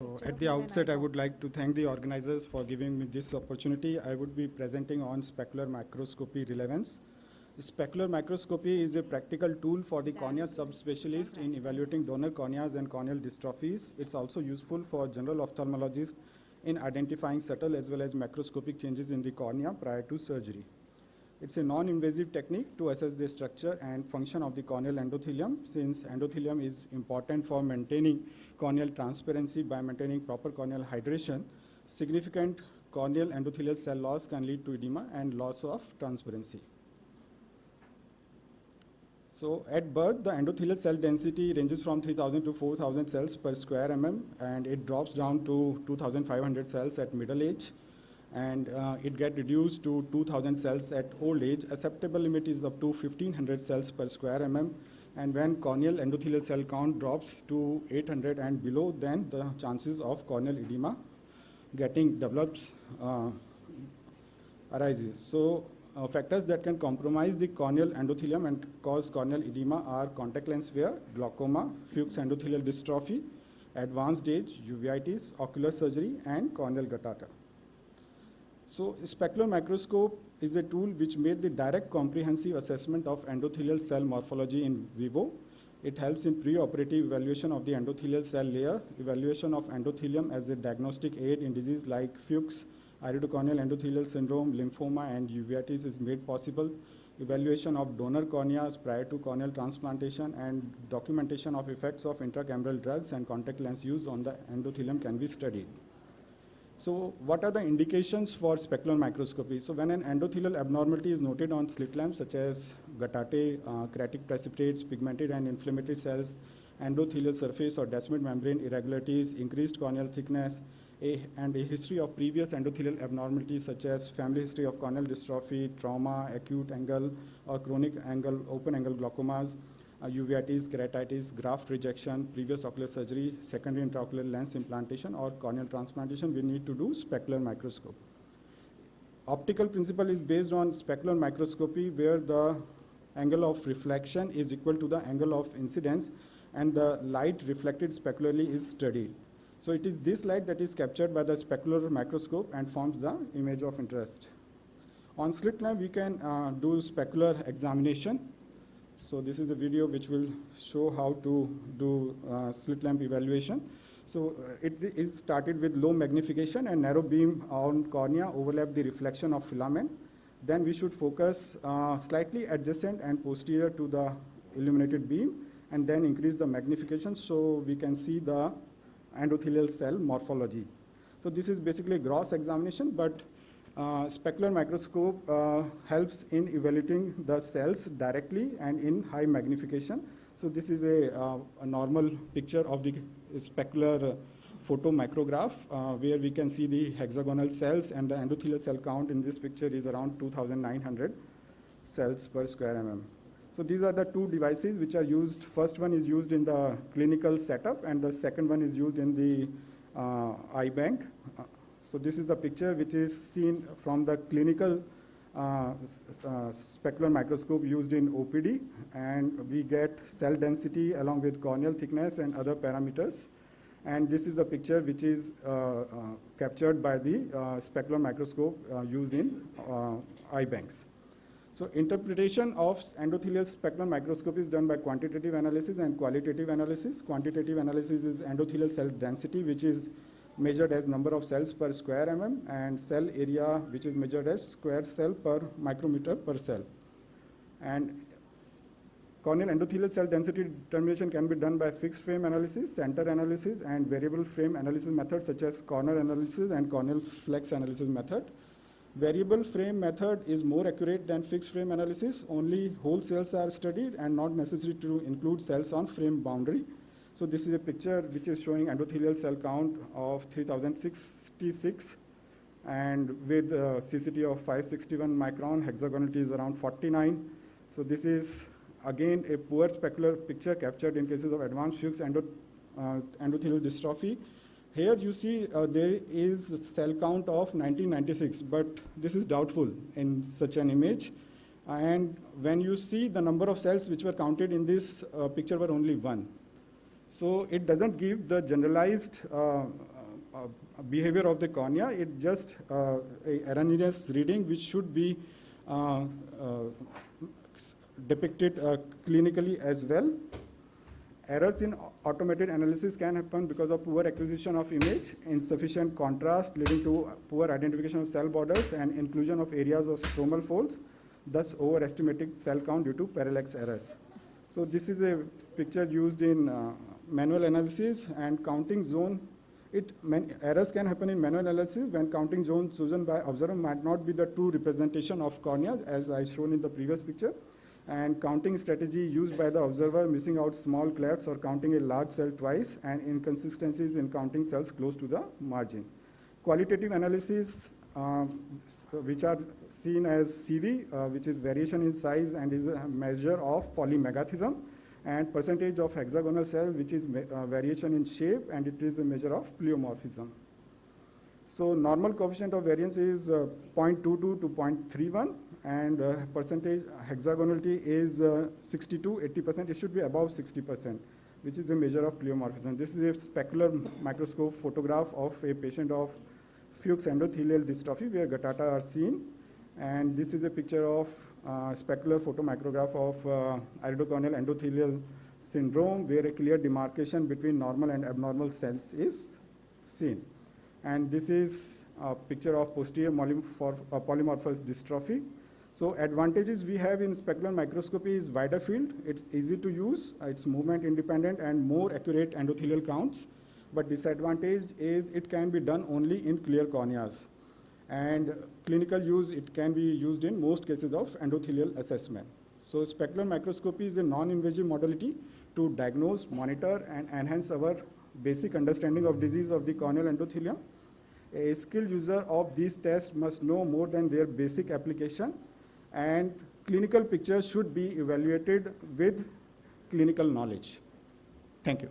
So at the outset, I would like to thank the organizers for giving me this opportunity. I would be presenting on specular microscopy relevance. Specular microscopy is a practical tool for the cornea subspecialist in evaluating donor corneas and corneal dystrophies. It's also useful for general ophthalmologists in identifying subtle as well as macroscopic changes in the cornea prior to surgery. It's a non-invasive technique to assess the structure and function of the corneal endothelium, since endothelium is important for maintaining corneal transparency by maintaining proper corneal hydration. Significant corneal endothelial cell loss can lead to edema and loss of transparency. So at birth, the endothelial cell density ranges from 3,000 to 4,000 cells per square mm, and it drops down to 2,500 cells at middle age, and it gets reduced to 2,000 cells at old age. Acceptable limit is up to 1,500 cells per square mm, and when corneal endothelial cell count drops to 800 and below, then the chances of corneal edema getting develops arises. So factors that can compromise the corneal endothelium and cause corneal edema are contact lens wear, glaucoma, Fuchs endothelial dystrophy, advanced age, uveitis, ocular surgery, and corneal guttata. So specular microscope is a tool which made the direct comprehensive assessment of endothelial cell morphology in vivo. It helps in preoperative evaluation of the endothelial cell layer, evaluation of endothelium as a diagnostic aid in disease like Fuchs, iridocorneal endothelial syndrome, lymphoma, and uveitis is made possible. Evaluation of donor corneas prior to corneal transplantation and documentation of effects of intracameral drugs and contact lens use on the endothelium can be studied. So what are the indications for specular microscopy? So when an endothelial abnormality is noted on slit lamps such as guttate, creatic precipitates, pigmented and inflammatory cells, endothelial surface or descemet membrane irregularities, increased corneal thickness, and a history of previous endothelial abnormalities such as family history of corneal dystrophy, trauma, acute angle or chronic angle, open angle glaucomas, uveitis, keratitis, graft rejection, previous ocular surgery, secondary intraocular lens implantation or corneal transplantation, we need to do specular microscope. Optical principle is based on specular microscopy where the angle of reflection is equal to the angle of incidence and the light reflected specularly is studied. So it is this light that is captured by the specular microscope and forms the image of interest. On slit lamp, we can do specular examination. So this is a video which will show how to do slit lamp evaluation. So it is started with low magnification and narrow beam on cornea overlap the reflection of filament. Then we should focus slightly adjacent and posterior to the illuminated beam and then increase the magnification so we can see the endothelial cell morphology. So this is basically a gross examination, but specular microscope helps in evaluating the cells directly and in high magnification. So this is a normal picture of the specular photomicrograph where we can see the hexagonal cells, and the endothelial cell count in this picture is around 2,900 cells per square mm. So these are the two devices which are used. First one is used in the clinical setup and the second one is used in the eye bank. So this is the picture which is seen from the clinical specular microscope used in OPD, and we get cell density along with corneal thickness and other parameters. And this is the picture which is captured by the specular microscope used in eye banks. So interpretation of endothelial specular microscope is done by quantitative analysis and qualitative analysis. Quantitative analysis is endothelial cell density, which is measured as number of cells per square mm, and cell area, which is measured as square cell per micrometer per cell. And corneal endothelial cell density determination can be done by fixed frame analysis, center analysis, and variable frame analysis methods such as corner analysis and corneal flex analysis method. Variable frame method is more accurate than fixed frame analysis. Only whole cells are studied and not necessary to include cells on frame boundary. So this is a picture which is showing endothelial cell count of 3,066 and with CCT of 561 micron, hexagonality is around 49. So this is again a poor specular picture captured in cases of advanced Fuchs endothelial dystrophy. Here you see there is cell count of 1996, but this is doubtful in such an image. And when you see the number of cells which were counted in this picture were only 1. So it doesn't give the generalized behavior of the cornea. It just a erroneous reading which should be uh, depicted clinically as well. Errors in automated analysis can happen because of poor acquisition of image, insufficient contrast leading to poor identification of cell borders, and inclusion of areas of stromal folds, thus overestimating cell count due to parallax errors. So this is a picture used in manual analysis and counting zone. Errors can happen in manual analysis when counting zone chosen by observer might not be the true representation of cornea, as I shown in the previous picture. And counting strategy used by the observer missing out small clefts or counting a large cell twice, and inconsistencies in counting cells close to the margin. Qualitative analysis, which are seen as CV, which is variation in size and is a measure of polymegathism, and percentage of hexagonal cells, which is variation in shape, and it is a measure of pleomorphism. So normal coefficient of variance is 0.22 to 0.31, and percentage hexagonality is 62, 80%. It should be above 60%, which is a measure of pleomorphism. This is a specular microscope photograph of a patient of Fuchs endothelial dystrophy where guttata are seen. And this is a picture of specular photomicrograph of iridocorneal endothelial syndrome where a clear demarcation between normal and abnormal cells is seen. And this is a picture of posterior polymorphous dystrophy. So advantages we have in specular microscopy is wider field, it's easy to use, it's movement independent and more accurate endothelial counts. But disadvantage is it can be done only in clear corneas. And clinical use, it can be used in most cases of endothelial assessment. So specular microscopy is a non-invasive modality to diagnose, monitor, and enhance our basic understanding of disease of the corneal endothelium. A skilled user of these tests must know more than their basic application, and clinical pictures should be evaluated with clinical knowledge. Thank you.